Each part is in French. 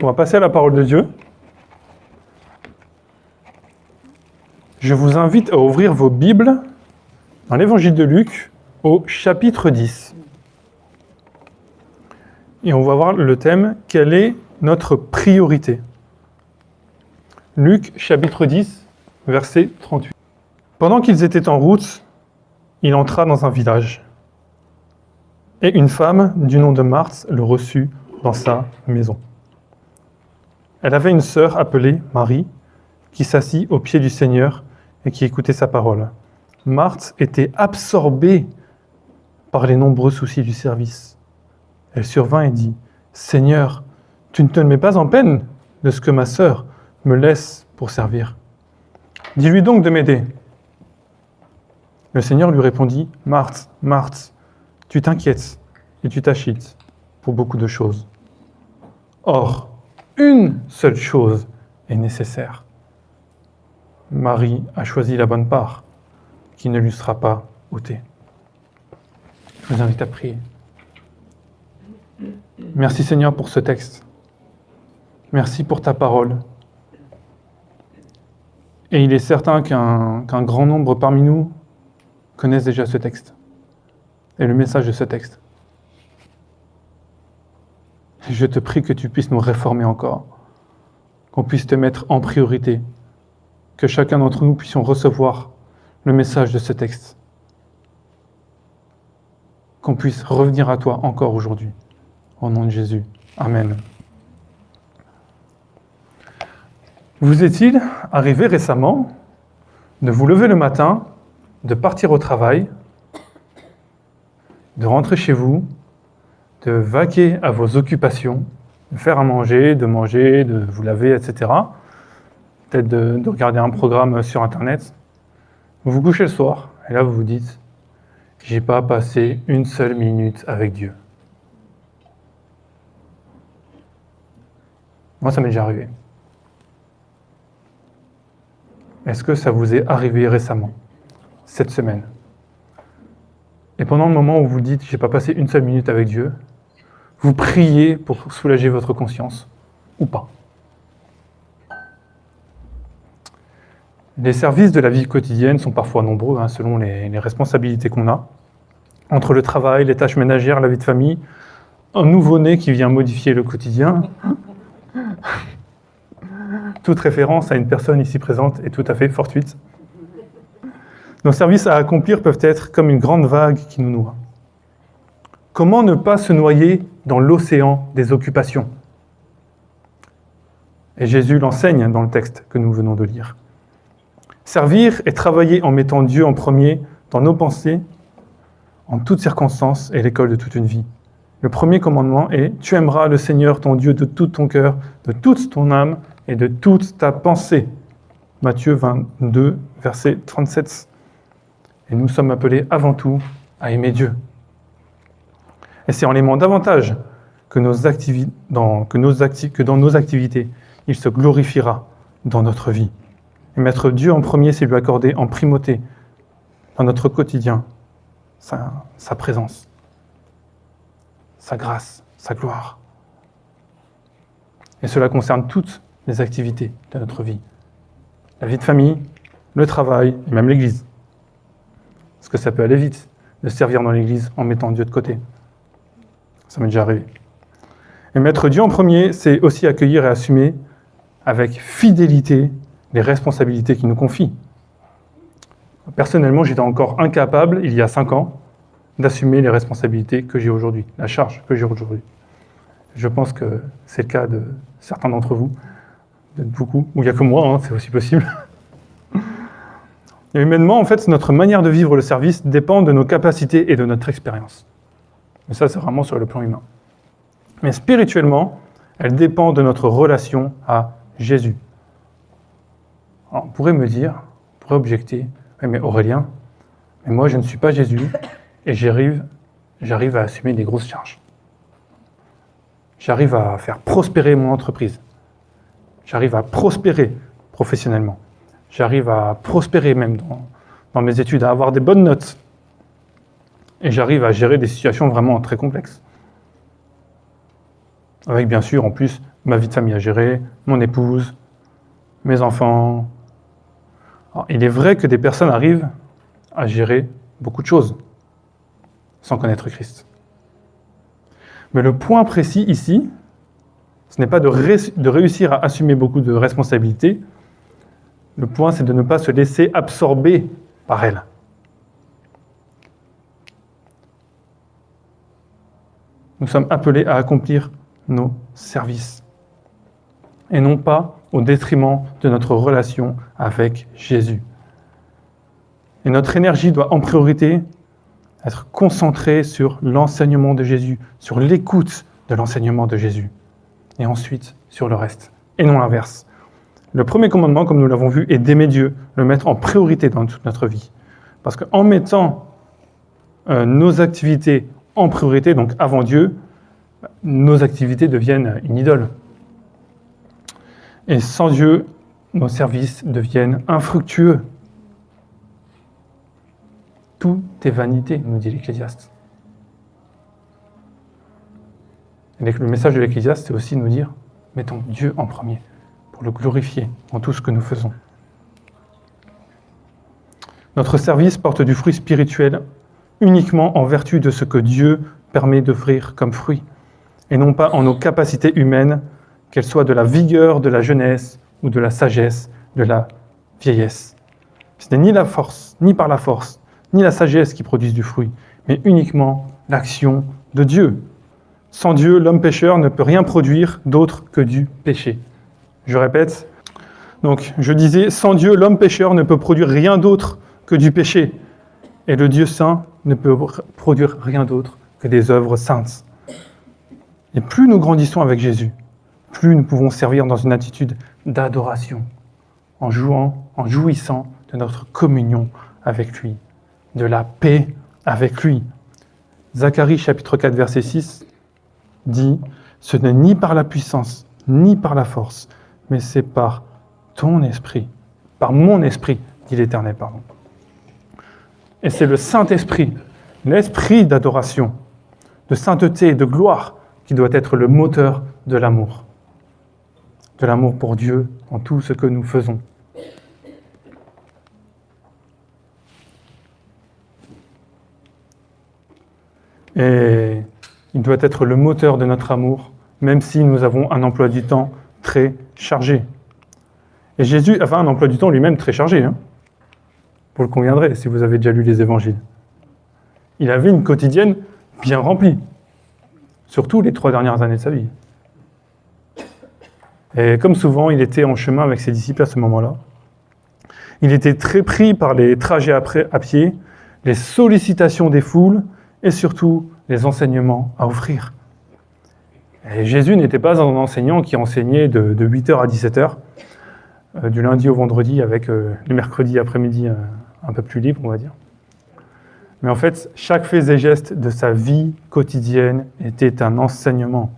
On va passer à la parole de Dieu. Je vous invite à ouvrir vos Bibles dans l'évangile de Luc au chapitre 10. Et on va voir le thème, quelle est notre priorité ? Luc chapitre 10, verset 38. Pendant qu'ils étaient en route, il entra dans un village. Et une femme du nom de Marthe le reçut dans sa maison. Elle avait une sœur appelée Marie, qui s'assit aux pieds du Seigneur et qui écoutait sa parole. Marthe était absorbée par les nombreux soucis du service. Elle survint et dit, « Seigneur, tu ne te mets pas en peine de ce que ma sœur me laisse pour servir. Dis-lui donc de m'aider. » Le Seigneur lui répondit, « Marthe, Marthe, tu t'inquiètes et tu t'agites pour beaucoup de choses. Or, une seule chose est nécessaire. Marie a choisi la bonne part, qui ne lui sera pas ôtée. » Je vous invite à prier. Merci Seigneur pour ce texte. Merci pour ta parole. Et il est certain qu'un grand nombre parmi nous connaissent déjà ce texte et le message de ce texte. Je te prie que tu puisses nous réformer encore, qu'on puisse te mettre en priorité, que chacun d'entre nous puissions recevoir le message de ce texte, qu'on puisse revenir à toi encore aujourd'hui. Au nom de Jésus. Amen. Vous est-il arrivé récemment de vous lever le matin, de partir au travail, de rentrer chez vous, de vaquer à vos occupations, de faire à manger, de vous laver, etc. Peut-être de regarder un programme sur Internet. Vous vous couchez le soir, et là vous vous dites « J'ai pas passé une seule minute avec Dieu. » Moi, ça m'est déjà arrivé. Est-ce que ça vous est arrivé récemment, cette semaine ? Et pendant le moment où vous dites « j'ai pas passé une seule minute avec Dieu », vous priez pour soulager votre conscience, ou pas. Les services de la vie quotidienne sont parfois nombreux, selon les responsabilités qu'on a. Entre le travail, les tâches ménagères, la vie de famille, un nouveau-né qui vient modifier le quotidien. Toute référence à une personne ici présente est tout à fait fortuite. Nos services à accomplir peuvent être comme une grande vague qui nous noie. Comment ne pas se noyer dans l'océan des occupations ? Et Jésus l'enseigne dans le texte que nous venons de lire. Servir et travailler en mettant Dieu en premier dans nos pensées, en toutes circonstances, est l'école de toute une vie. Le premier commandement est « Tu aimeras le Seigneur ton Dieu de tout ton cœur, de toute ton âme et de toute ta pensée. » Matthieu 22, verset 37. Et nous sommes appelés avant tout à aimer Dieu. Et c'est en l'aimant davantage que dans nos activités, il se glorifiera dans notre vie. Et mettre Dieu en premier, c'est lui accorder en primauté dans notre quotidien sa présence, sa grâce, sa gloire. Et cela concerne toutes les activités de notre vie. La vie de famille, le travail et même l'église. Parce que ça peut aller vite de servir dans l'église en mettant Dieu de côté. Ça m'est déjà arrivé. Et mettre Dieu en premier, c'est aussi accueillir et assumer avec fidélité les responsabilités qu'il nous confie. Personnellement, j'étais encore incapable, il y a 5 ans, d'assumer les responsabilités que j'ai aujourd'hui, la charge que j'ai aujourd'hui. Je pense que c'est le cas de certains d'entre vous, de beaucoup, ou il n'y a que moi, c'est aussi possible. Et humainement, en fait, notre manière de vivre le service dépend de nos capacités et de notre expérience. Mais ça, c'est vraiment sur le plan humain. Mais spirituellement, elle dépend de notre relation à Jésus. Alors, on pourrait objecter, oui, mais Aurélien, mais moi je ne suis pas Jésus et j'arrive à assumer des grosses charges. J'arrive à faire prospérer mon entreprise. J'arrive à prospérer professionnellement. J'arrive à prospérer même dans mes études, à avoir des bonnes notes. Et j'arrive à gérer des situations vraiment très complexes. Avec bien sûr, en plus, ma vie de famille à gérer, mon épouse, mes enfants. Alors, il est vrai que des personnes arrivent à gérer beaucoup de choses sans connaître Christ. Mais le point précis ici, ce n'est pas de réussir à assumer beaucoup de responsabilités. Le point, c'est de ne pas se laisser absorber par elle. Nous sommes appelés à accomplir nos services. Et non pas au détriment de notre relation avec Jésus. Et notre énergie doit en priorité être concentrée sur l'enseignement de Jésus, sur l'écoute de l'enseignement de Jésus. Et ensuite, sur le reste, et non l'inverse. Le premier commandement, comme nous l'avons vu, est d'aimer Dieu, le mettre en priorité dans toute notre vie. Parce qu'en mettant nos activités en priorité, donc avant Dieu, nos activités deviennent une idole. Et sans Dieu, nos services deviennent infructueux. Tout est vanité, nous dit l'Ecclésiaste. Et le message de l'Ecclésiaste, c'est aussi nous dire, mettons Dieu en premier, pour le glorifier dans tout ce que nous faisons. Notre service porte du fruit spirituel uniquement en vertu de ce que Dieu permet d'offrir comme fruit, et non pas en nos capacités humaines, qu'elles soient de la vigueur de la jeunesse ou de la sagesse de la vieillesse. Ce n'est ni la force, ni par la force, ni la sagesse qui produisent du fruit, mais uniquement l'action de Dieu. Sans Dieu, l'homme pécheur ne peut rien produire d'autre que du péché. Je répète. Donc, je disais, sans Dieu, l'homme pécheur ne peut produire rien d'autre que du péché. Et le Dieu saint ne peut produire rien d'autre que des œuvres saintes. Et plus nous grandissons avec Jésus, plus nous pouvons servir dans une attitude d'adoration, en jouissant de notre communion avec lui, de la paix avec lui. Zacharie chapitre 4 verset 6 dit « Ce n'est ni par la puissance, ni par la force, mais c'est par ton esprit, par mon esprit, dit l'Éternel, pardon. » Et c'est le Saint-Esprit, l'esprit d'adoration, de sainteté et de gloire qui doit être le moteur de l'amour pour Dieu dans tout ce que nous faisons. Et il doit être le moteur de notre amour, même si nous avons un emploi du temps très chargé. Et Jésus avait un emploi du temps lui-même très chargé, hein. Vous le conviendrez si vous avez déjà lu les évangiles. Il avait une quotidienne bien remplie, surtout les 3 dernières années de sa vie. Et comme souvent, il était en chemin avec ses disciples à ce moment-là. Il était très pris par les trajets à pied, les sollicitations des foules et surtout les enseignements à offrir. Et Jésus n'était pas un enseignant qui enseignait de 8h à 17h, du lundi au vendredi avec le mercredi après-midi un peu plus libre, on va dire. Mais en fait, chaque fait et geste de sa vie quotidienne était un enseignement.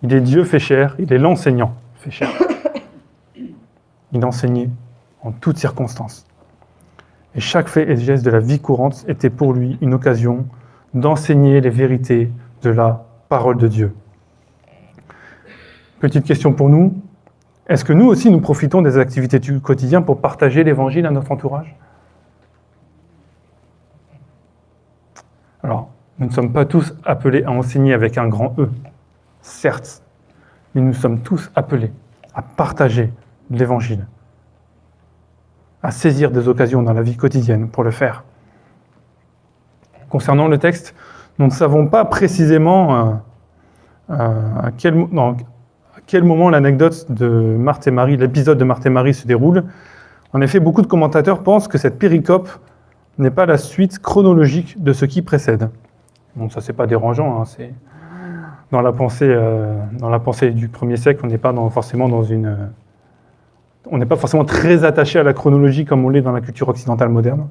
Il est Dieu fait chair, il est l'enseignant fait chair. Il enseignait en toutes circonstances. Et chaque fait et geste de la vie courante était pour lui une occasion d'enseigner les vérités de la parole de Dieu. Petite question pour nous. Est-ce que nous aussi, nous profitons des activités du quotidien pour partager l'évangile à notre entourage ? Alors, nous ne sommes pas tous appelés à enseigner avec un grand E, certes, mais nous sommes tous appelés à partager l'évangile, à saisir des occasions dans la vie quotidienne pour le faire. Concernant le texte, nous ne savons pas précisément à quel moment l'anecdote de Marthe et Marie, l'épisode de Marthe et Marie se déroule. En effet, beaucoup de commentateurs pensent que cette péricope n'est pas la suite chronologique de ce qui précède. Bon, ça c'est pas dérangeant, hein, c'est dans la pensée du 1er siècle, on n'est pas forcément très attaché à la chronologie comme on l'est dans la culture occidentale moderne.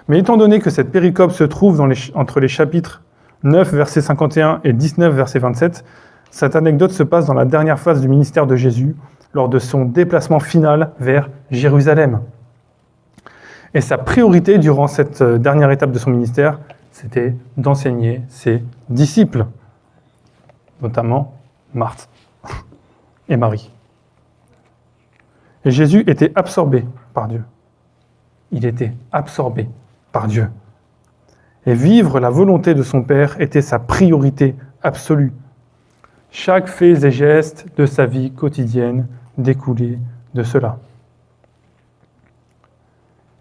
Mais étant donné que cette péricope se trouve entre les chapitres 9, verset 51 et 19, verset 27, cette anecdote se passe dans la dernière phase du ministère de Jésus, lors de son déplacement final vers Jérusalem. Et sa priorité durant cette dernière étape de son ministère, c'était d'enseigner ses disciples. notamment Marthe et Marie. Et Jésus était absorbé par Dieu. Il était absorbé par Dieu. Et vivre la volonté de son Père était sa priorité absolue. Chaque fait et geste de sa vie quotidienne découlait de cela.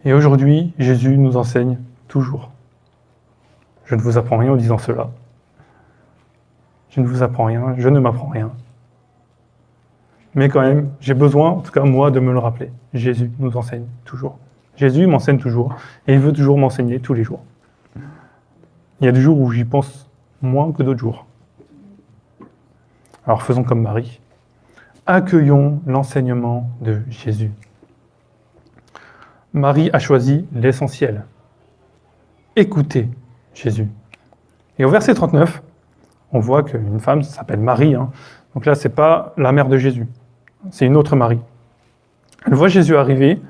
Et aujourd'hui, Jésus nous enseigne toujours. Je ne vous apprends rien en disant cela. Je ne vous apprends rien, je ne m'apprends rien. Mais quand même, j'ai besoin, en tout cas moi, de me le rappeler. Jésus nous enseigne toujours. Jésus m'enseigne toujours, et il veut toujours m'enseigner tous les jours. Il y a des jours où j'y pense moins que d'autres jours. Alors faisons comme Marie. Accueillons l'enseignement de Jésus. Marie a choisi l'essentiel. Écoutez Jésus. Et au verset 39, on voit qu'une femme s'appelle Marie. Donc là, ce n'est pas la mère de Jésus. C'est une autre Marie. Elle voit Jésus arriver,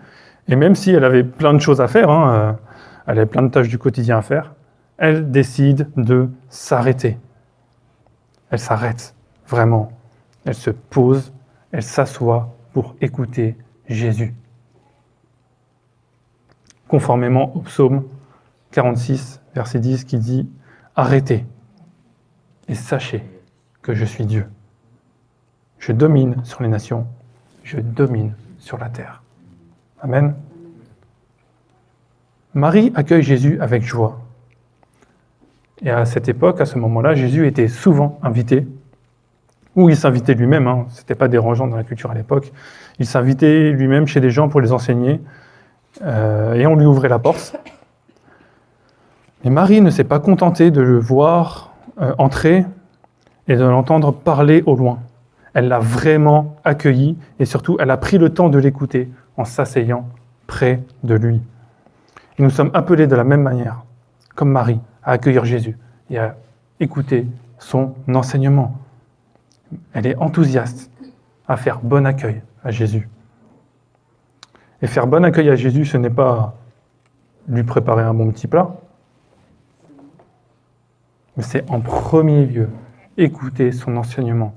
et même si elle avait plein de choses à faire, elle avait plein de tâches du quotidien à faire, elle décide de s'arrêter. Elle s'arrête, vraiment. Elle se pose, elle s'assoit pour écouter Jésus. Conformément au psaume 46, verset 10, qui dit « Arrêtez et sachez que je suis Dieu. Je domine sur les nations, je domine sur la terre. » Amen. Marie accueille Jésus avec joie. Et à cette époque, à ce moment-là, Jésus était souvent invité, ou il s'invitait lui-même, ce n'était pas dérangeant dans la culture à l'époque, il s'invitait lui-même chez des gens pour les enseigner, et on lui ouvrait la porte. Mais Marie ne s'est pas contentée de le voir entrer et de l'entendre parler au loin. Elle l'a vraiment accueilli, et surtout, elle a pris le temps de l'écouter en s'asseyant près de lui. Et nous sommes appelés de la même manière, comme Marie, à accueillir Jésus et à écouter son enseignement. Elle est enthousiaste à faire bon accueil à Jésus. Et faire bon accueil à Jésus, ce n'est pas lui préparer un bon petit plat, mais c'est en premier lieu écouter son enseignement.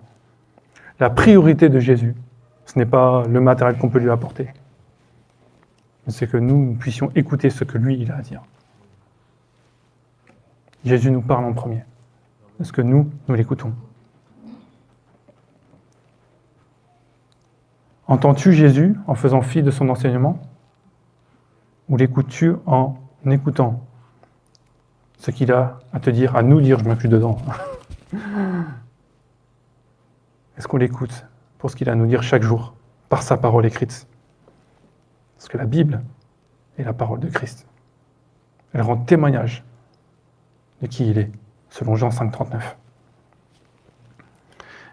La priorité de Jésus, ce n'est pas le matériel qu'on peut lui apporter, mais c'est que nous puissions écouter ce que lui, il a à dire. Jésus nous parle en premier. Est-ce que nous l'écoutons? Entends-tu Jésus en faisant fi de son enseignement? Ou l'écoutes-tu en écoutant ce qu'il a à te dire, à nous dire, je ne m'inclus dedans. Est-ce qu'on l'écoute pour ce qu'il a à nous dire chaque jour, par sa parole écrite? Parce que la Bible est la parole de Christ. Elle rend témoignage de qui il est, selon Jean 5,39.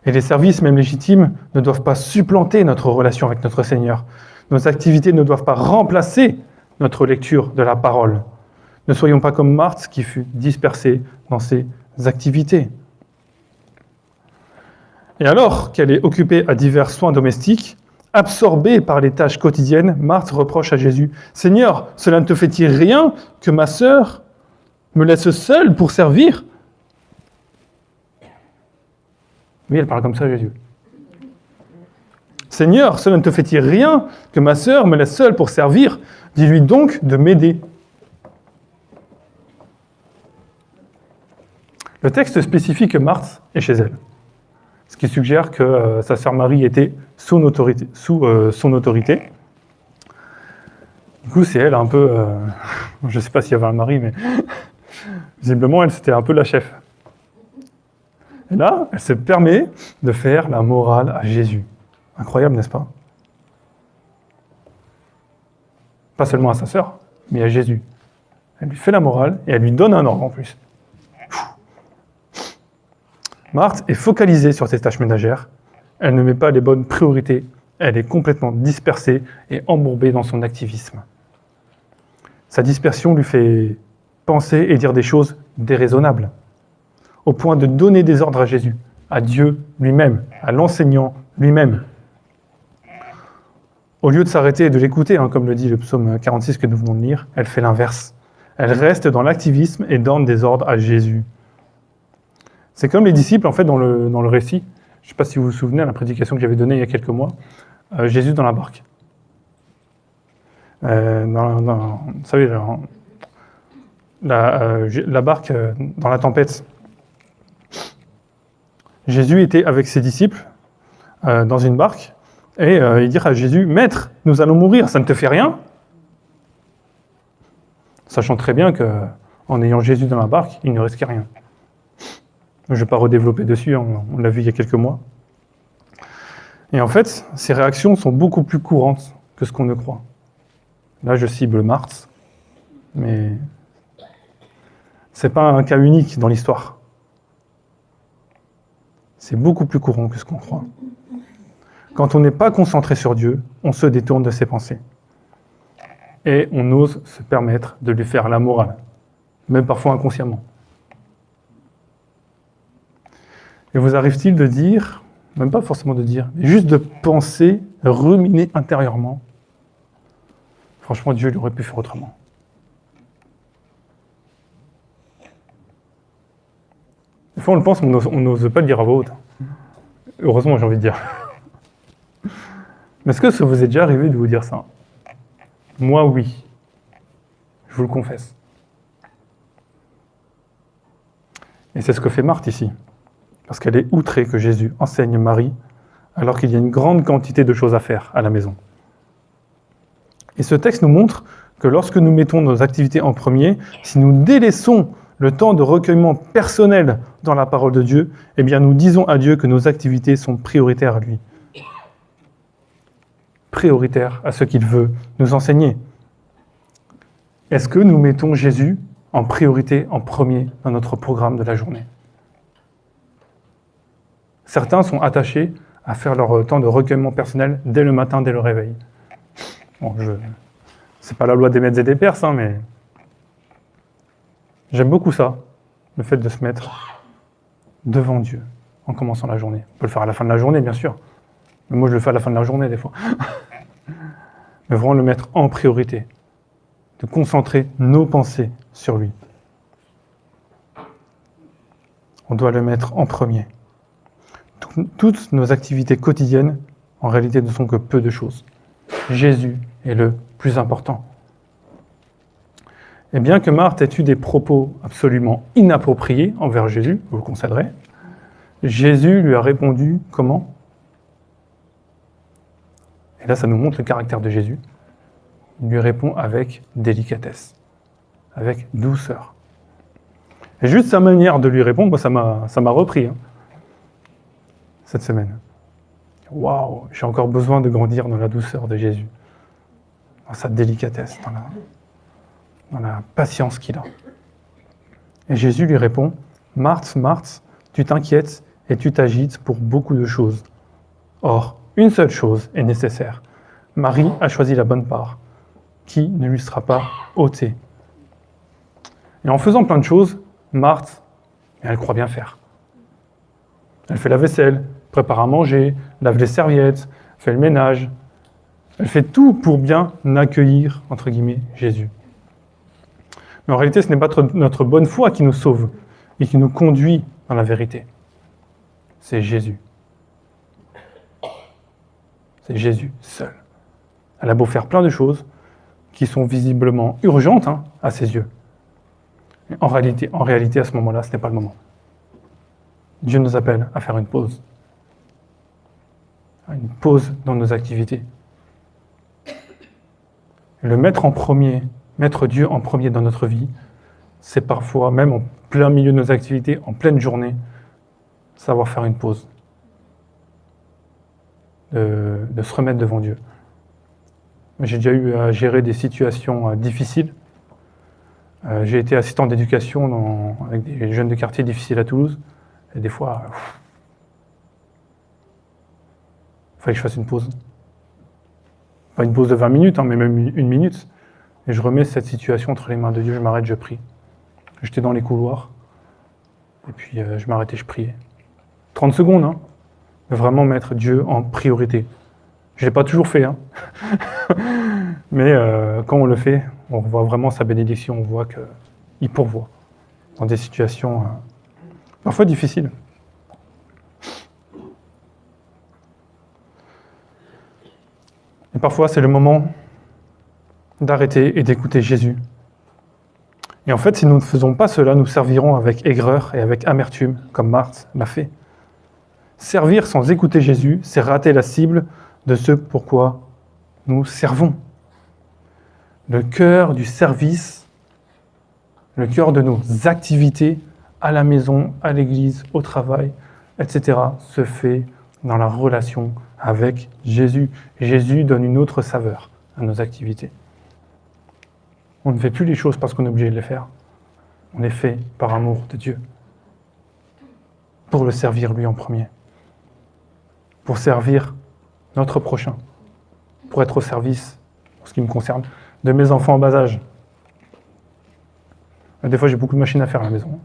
Et les services, même légitimes, ne doivent pas supplanter notre relation avec notre Seigneur. Nos activités ne doivent pas remplacer notre lecture de la parole. Ne soyons pas comme Marthe qui fut dispersée dans ses activités. Et alors qu'elle est occupée à divers soins domestiques, absorbée par les tâches quotidiennes, Marthe reproche à Jésus « Seigneur, cela ne te fait-il rien que ma sœur me laisse seule pour servir ?» Oui, elle parle comme ça à Jésus. « Seigneur, cela ne te fait-il rien que ma sœur me laisse seule pour servir? Dis-lui donc de m'aider. » Le texte spécifie que Marthe est chez elle, ce qui suggère que sa sœur Marie était sous son autorité. Du coup, c'est elle un peu... je ne sais pas s'il y avait un mari, mais visiblement, elle, c'était un peu la chef. Et là, elle se permet de faire la morale à Jésus. Incroyable, n'est-ce pas? Pas seulement à sa sœur, mais à Jésus. Elle lui fait la morale et elle lui donne un ordre en plus. Marthe est focalisée sur ses tâches ménagères. Elle ne met pas les bonnes priorités. Elle est complètement dispersée et embourbée dans son activisme. Sa dispersion lui fait penser et dire des choses déraisonnables, au point de donner des ordres à Jésus, à Dieu lui-même, à l'enseignant lui-même. Au lieu de s'arrêter et de l'écouter, comme le dit le psaume 46 que nous venons de lire, elle fait l'inverse. Elle reste dans l'activisme et donne des ordres à Jésus. C'est comme les disciples, en fait, dans le récit. Je ne sais pas si vous vous souvenez, à la prédication que j'avais donnée il y a quelques mois, Jésus dans la barque. Vous savez, la barque dans la tempête. Jésus était avec ses disciples dans une barque, et il dit à Jésus, « Maître, nous allons mourir, ça ne te fait rien ?» Sachant très bien qu'en ayant Jésus dans la barque, il ne risquait rien. Je ne vais pas redévelopper dessus, on l'a vu il y a quelques mois. Et en fait, ces réactions sont beaucoup plus courantes que ce qu'on ne croit. Là, je cible Marthe, mais ce n'est pas un cas unique dans l'histoire. C'est beaucoup plus courant que ce qu'on croit. Quand on n'est pas concentré sur Dieu, on se détourne de ses pensées. Et on ose se permettre de lui faire la morale, même parfois inconsciemment. Et vous arrive-t-il de dire, même pas forcément de dire, mais juste de penser, ruminer intérieurement, franchement, Dieu il aurait pu faire autrement. Des fois, on le pense, mais on n'ose pas le dire à voix haute. Heureusement, j'ai envie de dire. Mais est-ce que ça vous est déjà arrivé de vous dire ça? Moi, oui. Je vous le confesse. Et c'est ce que fait Marthe ici. Parce qu'elle est outrée que Jésus enseigne Marie, alors qu'il y a une grande quantité de choses à faire à la maison. Et ce texte nous montre que lorsque nous mettons nos activités en premier, si nous délaissons le temps de recueillement personnel dans la parole de Dieu, eh bien nous disons à Dieu que nos activités sont prioritaires à lui. Prioritaires à ce qu'il veut nous enseigner. Est-ce que nous mettons Jésus en priorité, en premier, dans notre programme de la journée? Certains sont attachés à faire leur temps de recueillement personnel dès le matin, dès le réveil. Bon, c'est pas la loi des maîtres et des Perses, hein, mais j'aime beaucoup ça, le fait de se mettre devant Dieu en commençant la journée. On peut le faire à la fin de la journée, bien sûr. Mais moi, je le fais à la fin de la journée, des fois. Mais vraiment le mettre en priorité. De concentrer nos pensées sur lui. On doit le mettre en premier. Toutes nos activités quotidiennes, en réalité, ne sont que peu de choses. Jésus est le plus important. Et bien que Marthe ait eu des propos absolument inappropriés envers Jésus, vous le concéderez, Jésus lui a répondu comment? Et là, ça nous montre le caractère de Jésus. Il lui répond avec délicatesse, avec douceur. Et juste sa manière de lui répondre, moi, ça m'a repris cette semaine. Waouh, j'ai encore besoin de grandir dans la douceur de Jésus, dans sa délicatesse, dans la patience qu'il a. Et Jésus lui répond, « Marthe, Marthe, tu t'inquiètes et tu t'agites pour beaucoup de choses. Or, une seule chose est nécessaire. Marie a choisi la bonne part, qui ne lui sera pas ôtée. » Et en faisant plein de choses, Marthe, elle croit bien faire. Elle fait la vaisselle, prépare à manger, lave les serviettes, fait le ménage. Elle fait tout pour bien accueillir, entre guillemets, Jésus. Mais en réalité, ce n'est pas notre bonne foi qui nous sauve et qui nous conduit dans la vérité. C'est Jésus. C'est Jésus seul. Elle a beau faire plein de choses qui sont visiblement urgentes à ses yeux. Mais en réalité, à ce moment-là, ce n'est pas le moment. Dieu nous appelle à faire une pause. Une pause dans nos activités. Et le mettre en premier, mettre Dieu en premier dans notre vie, c'est parfois, même en plein milieu de nos activités, en pleine journée, savoir faire une pause. De se remettre devant Dieu. J'ai déjà eu à gérer des situations difficiles. J'ai été assistant d'éducation avec des jeunes de quartier difficiles à Toulouse. Et des fois, il fallait que je fasse une pause. Pas une pause de 20 minutes, mais même une minute. Et je remets cette situation entre les mains de Dieu, je m'arrête, je prie. J'étais dans les couloirs. Et puis je m'arrêtais, je priais. 30 secondes, mais vraiment mettre Dieu en priorité. Je ne l'ai pas toujours fait, mais quand on le fait, on voit vraiment sa bénédiction, on voit qu'il pourvoit dans des situations parfois difficile. Et parfois, c'est le moment d'arrêter et d'écouter Jésus. Et en fait, si nous ne faisons pas cela, nous servirons avec aigreur et avec amertume, comme Marthe l'a fait. Servir sans écouter Jésus, c'est rater la cible de ce pourquoi nous servons. Le cœur du service, le cœur de nos activités à la maison, à l'église, au travail, etc., se fait dans la relation avec Jésus. Jésus donne une autre saveur à nos activités. On ne fait plus les choses parce qu'on est obligé de les faire. On les fait par amour de Dieu. Pour le servir lui en premier. Pour servir notre prochain. Pour être au service, en ce qui me concerne, de mes enfants en bas âge. Des fois, j'ai beaucoup de machines à faire à la maison.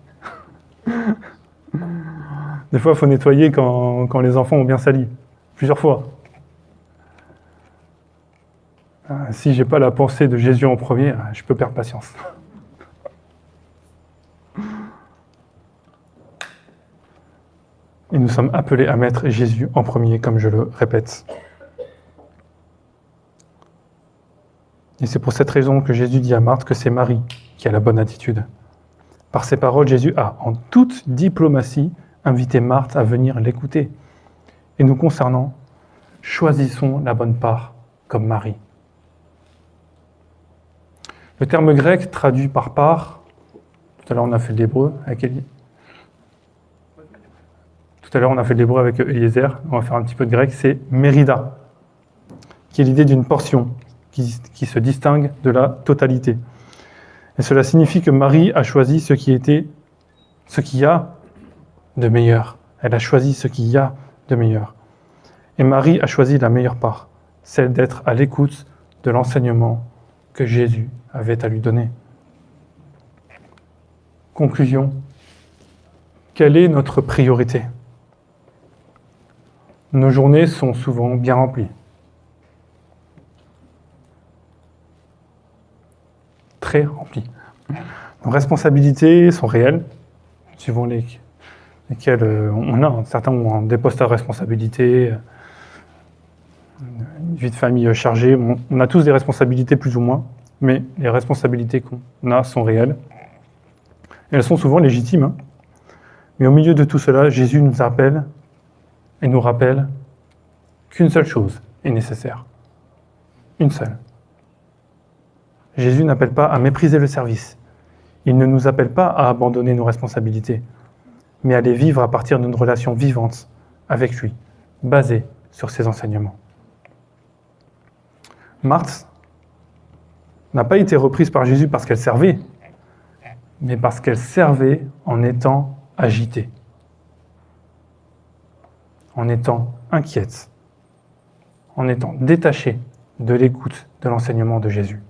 Des fois, il faut nettoyer quand les enfants ont bien sali. Plusieurs fois. Si je n'ai pas la pensée de Jésus en premier, je peux perdre patience. Et nous sommes appelés à mettre Jésus en premier, comme je le répète. Et c'est pour cette raison que Jésus dit à Marthe que c'est Marie qui a la bonne attitude. Par ces paroles, Jésus a, en toute diplomatie, invité Marthe à venir l'écouter. Et nous concernant, choisissons la bonne part comme Marie. Le terme grec traduit par part, tout à l'heure on a fait de l'hébreu avec Eliezer, on va faire un petit peu de grec, c'est mérida, qui est l'idée d'une portion qui se distingue de la totalité. Et cela signifie que Marie a choisi ce qu'il y a de meilleur. Elle a choisi ce qu'il y a de meilleur. Et Marie a choisi la meilleure part, celle d'être à l'écoute de l'enseignement que Jésus avait à lui donner. Conclusion. Quelle est notre priorité ? Nos journées sont souvent bien remplies. Très remplies. Nos responsabilités sont réelles, suivant lesquelles on a. Certains ont des postes à responsabilité, une vie de famille chargée. On a tous des responsabilités plus ou moins, mais les responsabilités qu'on a sont réelles. Et elles sont souvent légitimes. Hein. Mais au milieu de tout cela, Jésus nous appelle et nous rappelle qu'une seule chose est nécessaire. Une seule. Jésus n'appelle pas à mépriser le service. Il ne nous appelle pas à abandonner nos responsabilités, mais à les vivre à partir d'une relation vivante avec lui, basée sur ses enseignements. Marthe n'a pas été reprise par Jésus parce qu'elle servait, mais parce qu'elle servait en étant agitée, en étant inquiète, en étant détachée de l'écoute de l'enseignement de Jésus.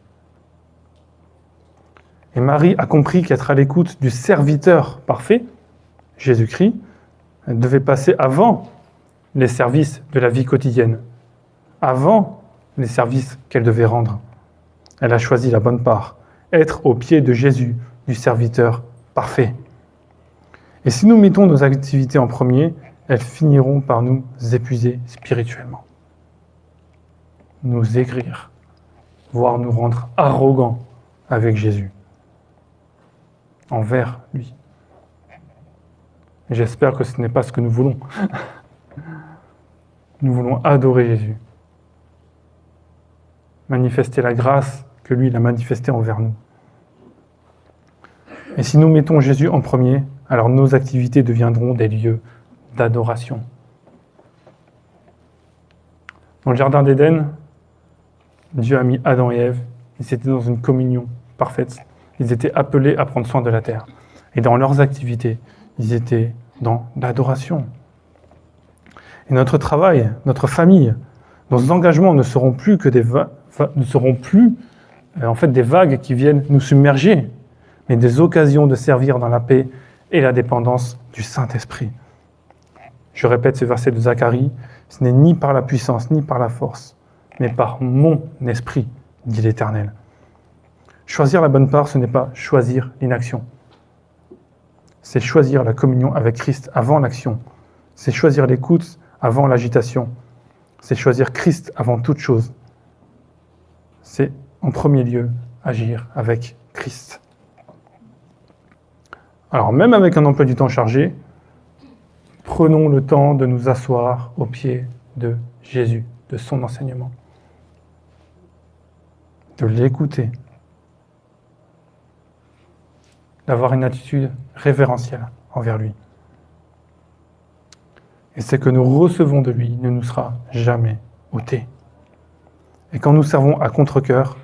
Et Marie a compris qu'être à l'écoute du serviteur parfait, Jésus-Christ, devait passer avant les services de la vie quotidienne, avant les services qu'elle devait rendre. Elle a choisi la bonne part, être au pied de Jésus, du serviteur parfait. Et si nous mettons nos activités en premier, elles finiront par nous épuiser spirituellement, nous aigrir, voire nous rendre arrogants avec Jésus, envers lui. Et j'espère que ce n'est pas ce que nous voulons. Nous voulons adorer Jésus, manifester la grâce que lui, il a manifestée envers nous. Et si nous mettons Jésus en premier, alors nos activités deviendront des lieux d'adoration. Dans le jardin d'Éden, Dieu a mis Adam et Ève, ils étaient dans une communion parfaite. Ils étaient appelés à prendre soin de la terre. Et dans leurs activités, ils étaient dans l'adoration. Et notre travail, notre famille, nos engagements ne seront plus que des vagues qui viennent nous submerger, mais des occasions de servir dans la paix et la dépendance du Saint-Esprit. Je répète ce verset de Zacharie, ce n'est ni par la puissance, ni par la force, mais par mon esprit, dit l'Éternel. Choisir la bonne part, ce n'est pas choisir l'inaction. c'est choisir la communion avec Christ avant l'action. C'est choisir l'écoute avant l'agitation. C'est choisir Christ avant toute chose. C'est en premier lieu agir avec Christ. Alors même avec un emploi du temps chargé, prenons le temps de nous asseoir aux pieds de Jésus, de son enseignement, de l'écouter, d'avoir une attitude révérentielle envers lui. Et ce que nous recevons de lui ne nous sera jamais ôté. Et quand nous servons à contre-cœur,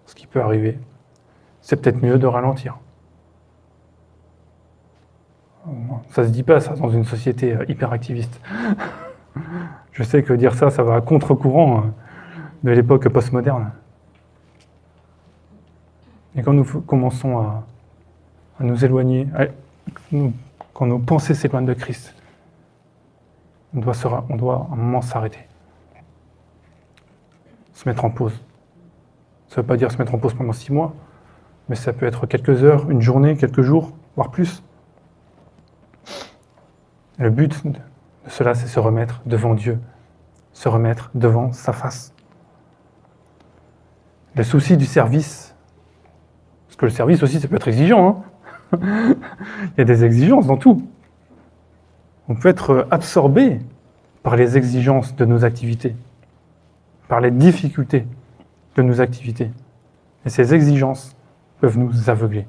ce qui peut arriver, c'est peut-être mieux de ralentir. Ça se dit pas, ça, dans une société hyperactiviste. Je sais que dire ça, ça va à contre-courant de l'époque postmoderne. Et quand nous commençons à nous éloigner, quand nos pensées s'éloignent de Christ, on doit à un moment s'arrêter. Se mettre en pause. Ça ne veut pas dire se mettre en pause pendant 6 mois, mais ça peut être quelques heures, une journée, quelques jours, voire plus. Le but de cela, c'est se remettre devant Dieu, se remettre devant sa face. Le souci du service, parce que le service aussi, ça peut être exigeant. Il y a des exigences dans tout. On peut être absorbé par les exigences de nos activités, par les difficultés de nos activités. Et ces exigences peuvent nous aveugler.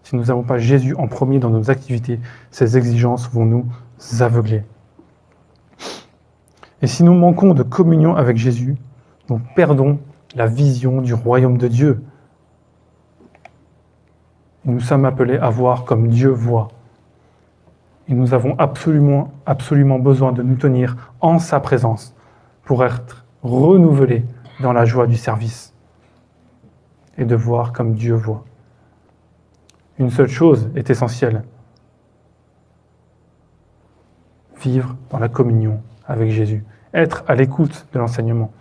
Si nous n'avons pas Jésus en premier dans nos activités, ces exigences vont nous aveugler. Et si nous manquons de communion avec Jésus, nous perdons la vision du royaume de Dieu. Et nous sommes appelés à voir comme Dieu voit. Et nous avons absolument besoin de nous tenir en sa présence pour être renouvelés dans la joie du service et de voir comme Dieu voit. Une seule chose est essentielle. Vivre dans la communion avec Jésus. Être à l'écoute de l'enseignement.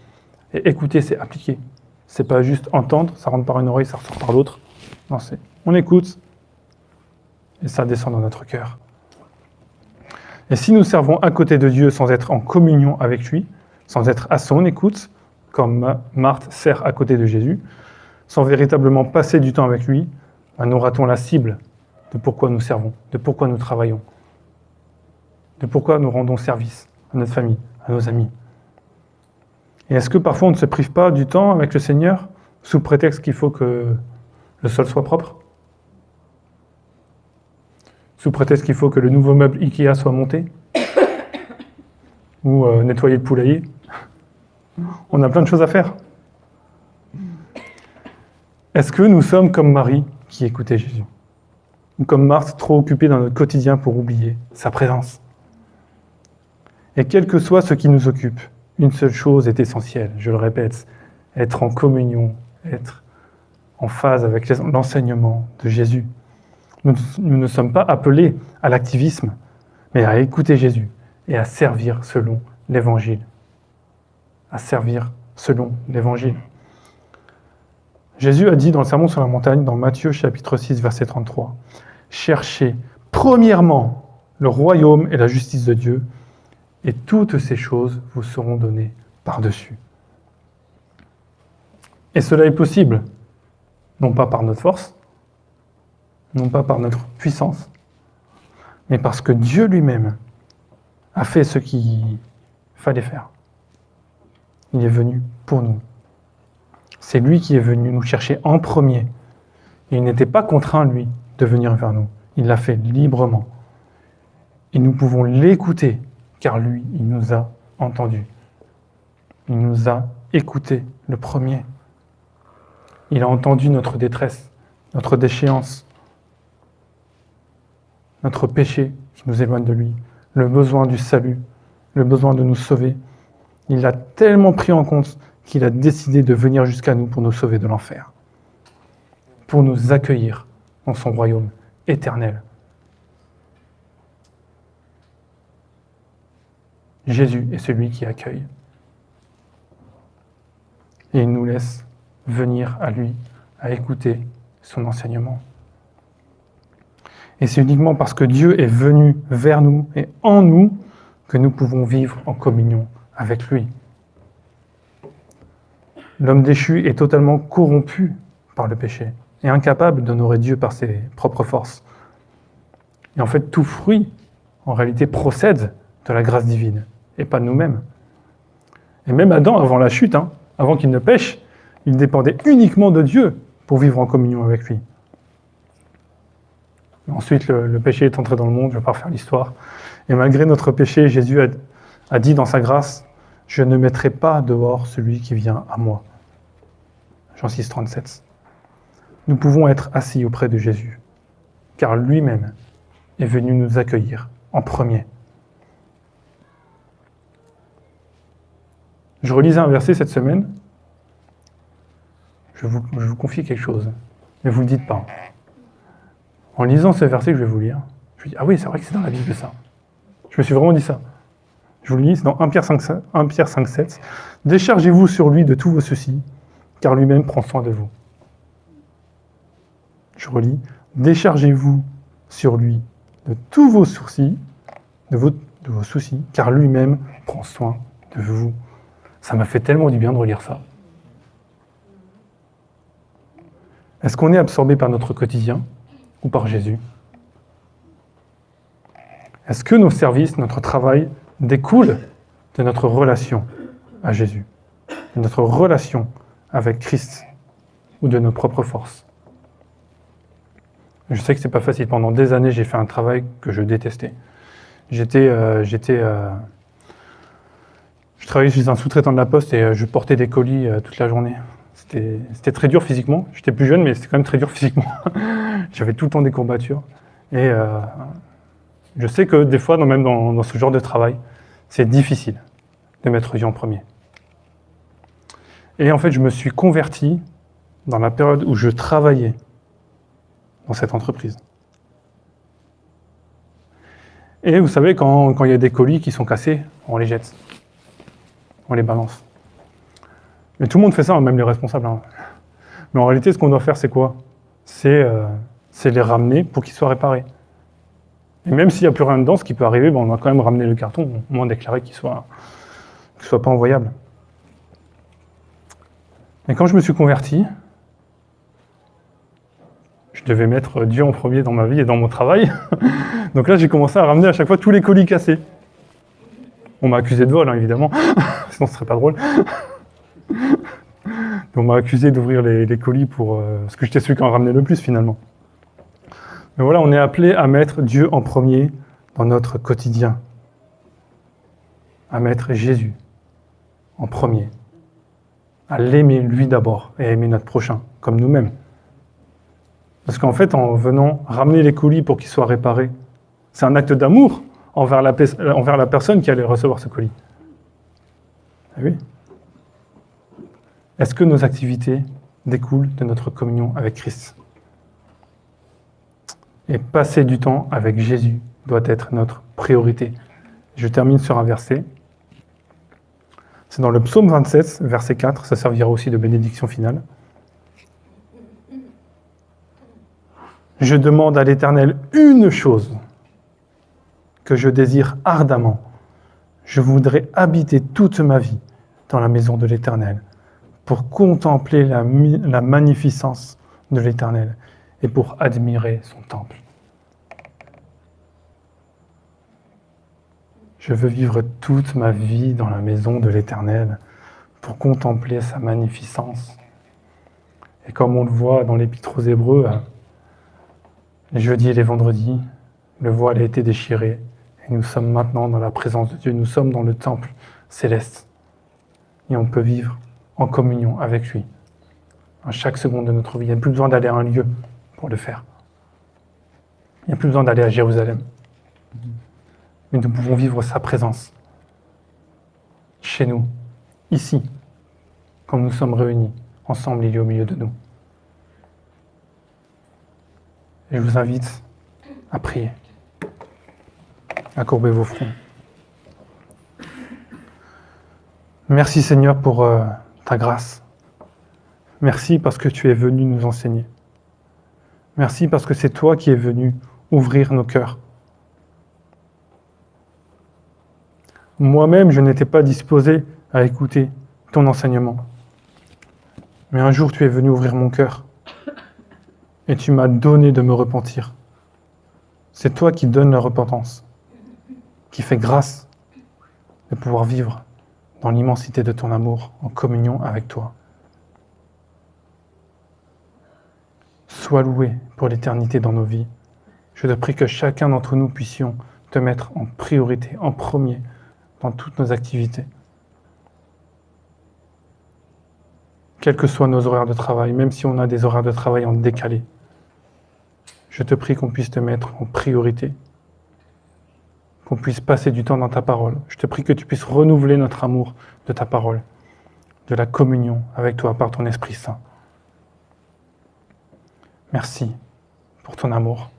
Et écouter, c'est appliquer. C'est pas juste entendre, ça rentre par une oreille, ça ressort par l'autre. Non, c'est on écoute et ça descend dans notre cœur. Et si nous servons à côté de Dieu sans être en communion avec lui, sans être à son écoute, comme Marthe sert à côté de Jésus, sans véritablement passer du temps avec lui, nous ratons la cible de pourquoi nous servons, de pourquoi nous travaillons, de pourquoi nous rendons service à notre famille, à nos amis. Et est-ce que parfois on ne se prive pas du temps avec le Seigneur sous prétexte qu'il faut que le sol soit propre? Sous prétexte qu'il faut que le nouveau meuble Ikea soit monté? Ou nettoyer le poulailler? On a plein de choses à faire. Est-ce que nous sommes comme Marie qui écoutait Jésus? Ou comme Marthe, trop occupée dans notre quotidien pour oublier sa présence? Et quel que soit ce qui nous occupe, une seule chose est essentielle, je le répète, être en communion, être en phase avec l'enseignement de Jésus. Nous ne sommes pas appelés à l'activisme, mais à écouter Jésus et à servir selon l'Évangile. À servir selon l'Évangile. Jésus a dit dans le Sermon sur la montagne, dans Matthieu chapitre 6, verset 33, « Cherchez premièrement le royaume et la justice de Dieu, et toutes ces choses vous seront données par-dessus. » Et cela est possible, non pas par notre force, non pas par notre puissance, mais parce que Dieu lui-même a fait ce qu'il fallait faire. Il est venu pour nous. C'est lui qui est venu nous chercher en premier. Il n'était pas contraint, lui, de venir vers nous. Il l'a fait librement. Et nous pouvons l'écouter, car lui, il nous a entendus. Il nous a écoutés, le premier. Il a entendu notre détresse, notre déchéance, notre péché qui nous éloigne de lui, le besoin du salut, le besoin de nous sauver. Il l'a tellement pris en compte qu'il a décidé de venir jusqu'à nous pour nous sauver de l'enfer, pour nous accueillir dans son royaume éternel. Jésus est celui qui accueille. Et il nous laisse venir à lui, à écouter son enseignement. Et c'est uniquement parce que Dieu est venu vers nous et en nous que nous pouvons vivre en communion avec lui. L'homme déchu est totalement corrompu par le péché et incapable d'honorer Dieu par ses propres forces. Et en fait, tout fruit, en réalité, procède de la grâce divine et pas de nous-mêmes. Et même Adam, avant la chute, avant qu'il ne pêche, il dépendait uniquement de Dieu pour vivre en communion avec lui. Ensuite, le péché est entré dans le monde, je ne vais pas refaire l'histoire. Et malgré notre péché, Jésus a dit dans sa grâce, « Je ne mettrai pas dehors celui qui vient à moi. » Jean 6, 37. Nous pouvons être assis auprès de Jésus, car lui-même est venu nous accueillir en premier. Je relisais un verset cette semaine. Je vous confie quelque chose, mais vous ne le dites pas. En lisant ce verset que je vais vous lire, je me dis, ah oui, c'est vrai que c'est dans la Bible ça. Je me suis vraiment dit ça. Je vous le lis, c'est dans 1 Pierre 5, 7. « Déchargez-vous sur lui de tous vos soucis, car lui-même prend soin de vous. » Je relis. « Déchargez-vous sur lui de tous vos soucis, de vos soucis, car lui-même prend soin de vous. » Ça m'a fait tellement du bien de relire ça. Est-ce qu'on est absorbé par notre quotidien ou par Jésus? Est-ce que nos services, notre travail découlent de notre relation à Jésus, de notre relation avec Christ ou de nos propres forces? Je sais que c'est pas facile. Pendant des années, j'ai fait un travail que je détestais. Je travaillais chez un sous-traitant de la Poste et je portais des colis toute la journée. C'était très dur physiquement. J'étais plus jeune, mais c'était quand même très dur physiquement. J'avais tout le temps des courbatures. Et je sais que des fois, même dans ce genre de travail, c'est difficile de mettre Dieu en premier. Et en fait, je me suis converti dans la période où je travaillais dans cette entreprise. Et vous savez, quand il y a des colis qui sont cassés, on les jette. On les balance. Mais tout le monde fait ça, même les responsables. Mais en réalité, ce qu'on doit faire, c'est quoi? C'est les ramener pour qu'ils soient réparés. Et même s'il n'y a plus rien dedans, ce qui peut arriver, on va quand même ramener le carton, au moins déclarer qu'il soit pas envoyable. Et quand je me suis converti, je devais mettre Dieu en premier dans ma vie et dans mon travail. Donc là, j'ai commencé à ramener à chaque fois tous les colis cassés. On m'a accusé de vol, évidemment, sinon ce serait pas drôle. On m'a accusé d'ouvrir les colis parce que j'étais celui qui en ramenait le plus finalement. Mais voilà, on est appelé à mettre Dieu en premier dans notre quotidien. À mettre Jésus en premier. À l'aimer lui d'abord et à aimer notre prochain, comme nous-mêmes. Parce qu'en fait, en venant ramener les colis pour qu'ils soient réparés, c'est un acte d'amour envers la personne qui allait recevoir ce colis. Ah oui. Est-ce que nos activités découlent de notre communion avec Christ? Et passer du temps avec Jésus doit être notre priorité. Je termine sur un verset. C'est dans le psaume 27, verset 4, ça servira aussi de bénédiction finale. Je demande à l'Éternel une chose que je désire ardemment. Je voudrais habiter toute ma vie dans la maison de l'Éternel pour contempler la magnificence de l'Éternel et pour admirer son temple. Je veux vivre toute ma vie dans la maison de l'Éternel pour contempler sa magnificence. Et comme on le voit dans l'Épître aux Hébreux, les jeudis et les vendredis, le voile a été déchiré et nous sommes maintenant dans la présence de Dieu. Nous sommes dans le temple céleste et on peut vivre en communion avec lui à chaque seconde de notre vie. Il n'y a plus besoin d'aller à un lieu pour le faire. Il n'y a plus besoin d'aller à Jérusalem. Mais nous pouvons vivre sa présence chez nous, ici, comme nous sommes réunis. Ensemble, il est au milieu de nous. Et je vous invite à prier, à courber vos fronts. Merci Seigneur pour ta grâce. Merci parce que tu es venu nous enseigner. Merci parce que c'est toi qui es venu ouvrir nos cœurs. Moi-même, je n'étais pas disposé à écouter ton enseignement. Mais un jour, tu es venu ouvrir mon cœur et tu m'as donné de me repentir. C'est toi qui donnes la repentance, qui fait grâce de pouvoir vivre dans l'immensité de ton amour, en communion avec toi. Sois loué pour l'éternité dans nos vies. Je te prie que chacun d'entre nous puissions te mettre en priorité, en premier, dans toutes nos activités. Quels que soient nos horaires de travail, même si on a des horaires de travail en décalé, je te prie qu'on puisse te mettre en priorité, qu'on puisse passer du temps dans ta parole. Je te prie que tu puisses renouveler notre amour de ta parole, de la communion avec toi par ton Esprit Saint. Merci pour ton amour,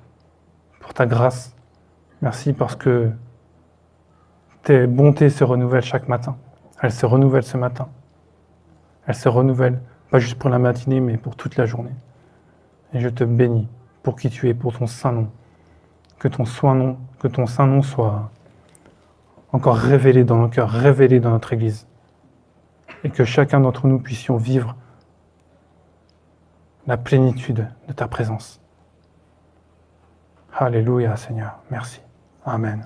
pour ta grâce. Merci parce que tes bontés se renouvellent chaque matin. Elles se renouvellent ce matin. Elles se renouvellent, pas juste pour la matinée, mais pour toute la journée. Et je te bénis pour qui tu es, pour ton saint nom. Que ton saint nom soit encore révélé dans nos cœurs, révélé dans notre Église. Et que chacun d'entre nous puissions vivre la plénitude de ta présence. Alléluia, Seigneur. Merci. Amen.